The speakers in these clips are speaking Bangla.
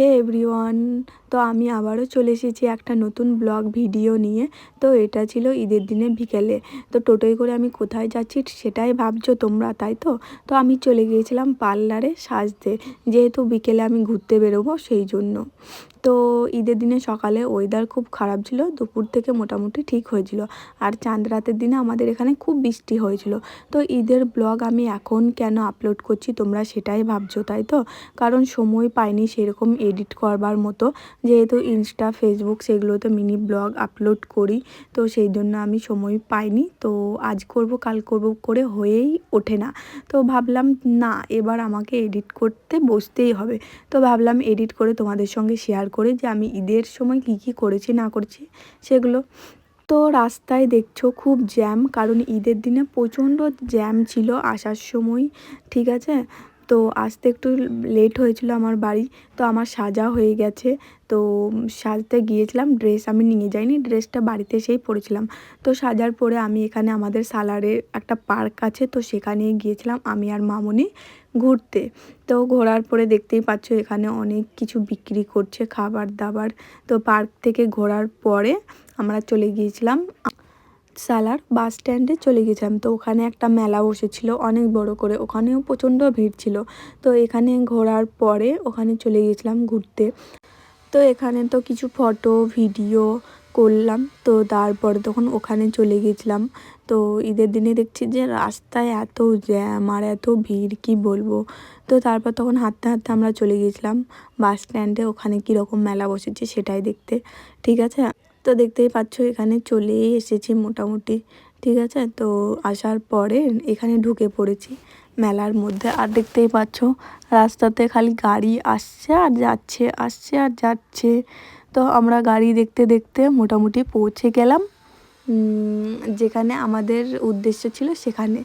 হে এভরিওয়ান, তো আমি আবারও চলে এসেছি একটা নতুন ব্লগ ভিডিও নিয়ে। তো এটা ছিল ঈদের দিনে বিকেলে। তো টোটোয় করে আমি কোথায় যাচ্ছি সেটাই ভাবছো তোমরা, তাই তো? তো আমি চলে গিয়েছিলাম পার্লারে সাজতে, যেহেতু বিকেলে আমি ঘুরতে বেরোবো সেই জন্য। তো ঈদের দিনে সকালে ওয়েদার খুব খারাপ ছিল, দুপুর থেকে মোটামুটি ঠিক হয়েছিল। আর চাঁদ রাতের দিনে আমাদের এখানে খুব বৃষ্টি হয়েছিল। তো ঈদের ব্লগ আমি এখন কেন আপলোড করছি তোমরা সেটাই ভাবছো, তাই তো? কারণ সময় পাইনি সেরকম এডিট করবার মতো, যেহেতু ইনস্টা ফেসবুক সেগুলোতে মিনি ব্লগ আপলোড করি, তো সেই জন্য আমি সময় পাইনি। তো আজ করব কাল করব করে হয়েই ওঠে না। তো ভাবলাম না, এবার আমাকে এডিট করতে বসতেই হবে। তো ভাবলাম এডিট করে তোমাদের সঙ্গে শেয়ার করে যে আমি ঈদের সময় কী কী করেছি না করেছি সেগুলো। তো রাস্তায় দেখছো খুব জ্যাম, কারণ ঈদের দিনে প্রচণ্ড জ্যাম ছিল আসার সময়, ঠিক আছে? তো আসতে একটু লেট হয়েছিল আমার বাড়ি। তো আমার সাজা হয়ে গেছে। তো সাজতে গিয়েছিলাম, ড্রেস আমি নিয়ে যাইনি, ড্রেসটা বাড়িতে এসেই পরেছিলাম। তো সাজার পরে আমি এখানে আমাদের সালারে একটা পার্ক আছে, তো সেখানে গিয়েছিলাম আমি আর মামনি ঘুরতে। তো ঘোরার পরে দেখতেই পাচ্ছ এখানে অনেক কিছু বিক্রি করছে খাবার দাবার। তো পার্ক থেকে ঘোরার পরে আমরা চলে গিয়েছিলাম সালার বাস স্ট্যান্ডে চলে গেছিলাম। তো ওখানে একটা মেলা বসেছিল অনেক বড় করে, ওখানেও প্রচণ্ড ভিড় ছিল। তো এখানে ঘোরার পরে ওখানে চলে গিয়েছিলাম ঘুরতে। তো এখানে তো কিছু ফটো ভিডিও করলাম। তো তারপরে তখন ওখানে চলে গেছিলাম। তো ঈদের দিনে দেখছি যে রাস্তায় এত জ্যাম আর এত ভিড় কি বলবো। তো তারপর তখন হাঁটতে হাঁটতে আমরা চলে গিয়েছিলাম বাস স্ট্যান্ডে, ওখানে কীরকম মেলা বসেছে সেটাই দেখতে, ঠিক আছে? তো দেখতেই পাচ্ছ এখানে চলেই এসেছি মোটামুটি, ঠিক আছে? তো আসার পরে এখানে ঢুকে পড়েছি মেলার মধ্যে। আর দেখতেই পাচ্ছ রাস্তাতে খালি গাড়ি আসছে আর যাচ্ছে, আসছে আর যাচ্ছে। তো আমরা গাড়ি দেখতে দেখতে মোটামুটি পৌঁছে গেলাম যেখানে আমাদের উদ্দেশ্য ছিল সেখানে।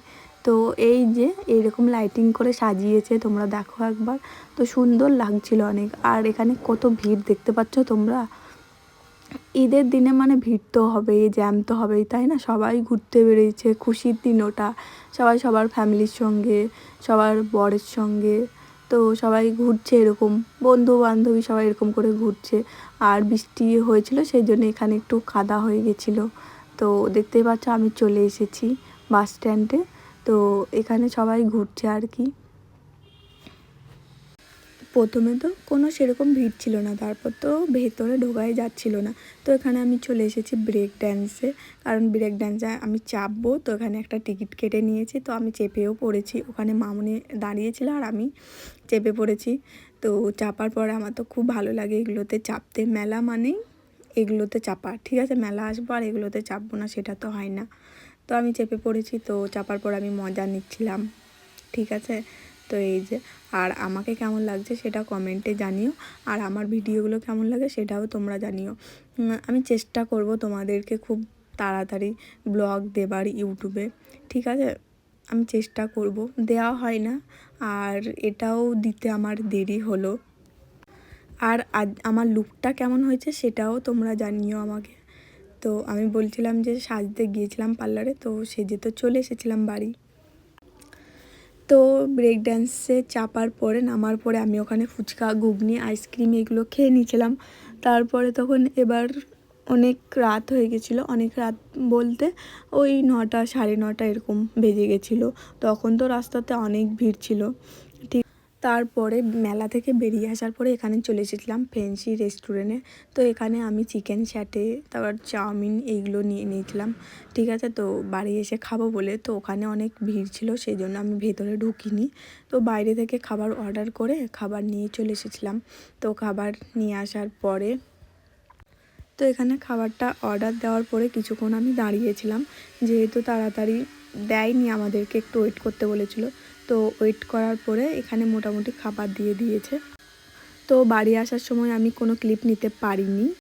তো এই যে এইরকম লাইটিং করে সাজিয়েছে, তোমরা দেখো একবার, তো সুন্দর লাগছিল অনেক। আর এখানে কত ভিড় দেখতে পাচ্ছ তোমরা। ঈদের দিনে মানে ভিড় তো হবেই, জ্যাম তো হবেই, তাই না? সবাই ঘুরতে বেরিয়েছে, খুশির দিন ওটা। সবাই সবার ফ্যামিলির সঙ্গে, সবার বরের সঙ্গে, তো সবাই ঘুরছে এরকম, বন্ধু বান্ধবী সবাই এরকম করে ঘুরছে। আর বৃষ্টি হয়েছিল সেই জন্য এখানে একটু কাদা হয়ে গেছিলো। তো দেখতেই পাচ্ছ আমি চলে এসেছি বাস স্ট্যান্ডে। তো এখানে সবাই ঘুরছে আর কি। প্রথমে তো কোনো সেরকম ভিড় ছিল না, তারপর তো ভেতরে ঢোকাই যাচ্ছিল না। তো এখানে আমি চলে এসেছি ব্রেক ড্যান্সে, কারণ ব্রেক ড্যান্সে আমি চাপবো। তো এখানে একটা টিকিট কেটে নিয়েছি, তো আমি চেপেও পড়েছি। ওখানে মামুনি দাঁড়িয়েছিল আর আমি চেপে পড়েছি। তো চাপার পরে আমার তো খুব ভালো লাগে এগুলোতে চাপতে, মেলা মানেই এগুলোতে চাপা, ঠিক আছে? মেলা আসবো আর এগুলোতে চাপবো না সেটা তো হয় না। তো আমি চেপে পড়েছি, তো চাপার পর আমি মজা নিচ্ছিলাম, ঠিক আছে? তো এই যে, আর আমাকে কেমন লাগছে সেটা কমেন্টে জানিও, আর আমার ভিডিওগুলো কেমন লাগে সেটাও তোমরা জানিও। আমি চেষ্টা করব তোমাদেরকে খুব তাড়াতাড়ি ব্লগ দেবার ইউটিউবে, ঠিক আছে? আমি চেষ্টা করব, দেওয়া হয় না, আর এটাও দিতে আমার দেরি হলো। আর আজ আমার লুকটা কেমন হয়েছে সেটাও তোমরা জানিও আমাকে। তো আমি বলছিলাম যে সাজতে গিয়েছিলাম পার্লারে, তো সেজে তো চলে এসেছিলাম বাড়ি। তো ব্রেক ড্যান্সে চাপার পরে নামার পরে আমি ওখানে ফুচকা ঘুগনি আইসক্রিম এগুলো খেয়ে নিয়েছিলাম। তারপরে তখন এবার অনেক রাত হয়ে গেছিলো, অনেক রাত বলতে ওই 9টা 9:30 এরকম বেজে গেছিলো। তখন তো রাস্তাতে অনেক ভিড় ছিল, ঠিক। তারপরে মেলা থেকে বেরিয়ে আসার পরে এখানে চলে এসেছিলাম ফ্যান্সি রেস্টুরেন্টে। তো এখানে আমি চিকেন স্যাটে, তারপর চাউমিন এইগুলো নিয়ে নিয়েছিলাম, ঠিক আছে? তো বাড়ি এসে খাবো বলে, তো ওখানে অনেক ভিড় ছিল সেই জন্য আমি ভেতরে ঢুকিনি। তো বাইরে থেকে খাবার অর্ডার করে খাবার নিয়ে চলে এসেছিলাম। তো খাবার নিয়ে আসার পরে তো এখানে খাবারটা অর্ডার দেওয়ার পরে কিছুক্ষণ আমি দাঁড়িয়েছিলাম, যেহেতু তাড়াতাড়ি দেয়নি আমাদেরকে, একটু ওয়েট করতে বলেছিল। তো ওয়েট করার পরে এখানে মোটামুটি খাবার দিয়ে দিয়েছে। তো বাড়ি আসার সময় আমি কোনো ক্লিপ নিতে পারিনি।